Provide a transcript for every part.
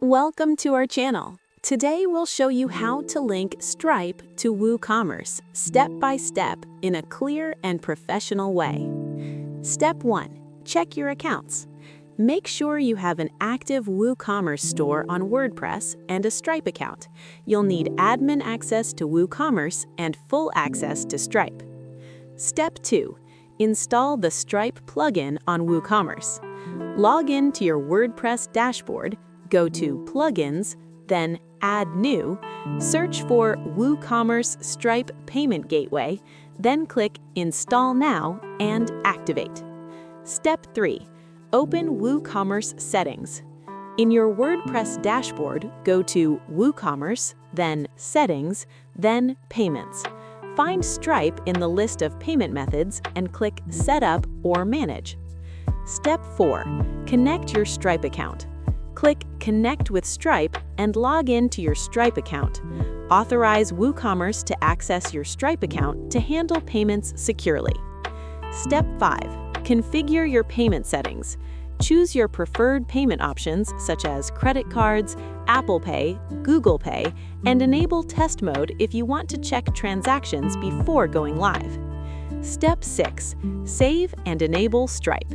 Welcome to our channel. Today we'll show you how to link Stripe to WooCommerce step by step in a clear and professional way. Step 1. Check your accounts. Make sure you have an active WooCommerce store on WordPress and a Stripe account. You'll need admin access to WooCommerce and full access to Stripe. Step 2. Install the Stripe plugin on WooCommerce. Log in to your WordPress dashboard, go to Plugins, then Add New, search for WooCommerce Stripe Payment Gateway, then click Install Now and Activate. Step 3. Open WooCommerce Settings. In your WordPress dashboard, go to WooCommerce, then Settings, then Payments. Find Stripe in the list of payment methods and click Set Up or Manage. Step 4. Connect your Stripe account. Click Connect with Stripe and log in to your Stripe account. Authorize WooCommerce to access your Stripe account to handle payments securely. Step 5. Configure your payment settings. Choose your preferred payment options such as credit cards, Apple Pay, Google Pay, and enable test mode if you want to check transactions before going live. Step 6. Save and enable Stripe.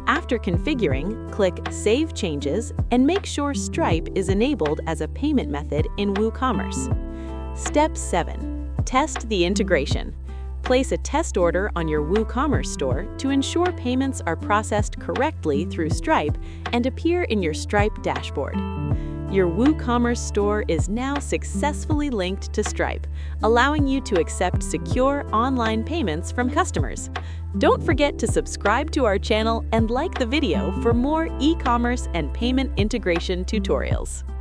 After configuring, click Save Changes and make sure Stripe is enabled as a payment method in WooCommerce. Step 7. Test the integration. Place a test order on your WooCommerce store to ensure payments are processed correctly through Stripe and appear in your Stripe dashboard. Your WooCommerce store is now successfully linked to Stripe, allowing you to accept secure online payments from customers. Don't forget to subscribe to our channel and like the video for more e-commerce and payment integration tutorials.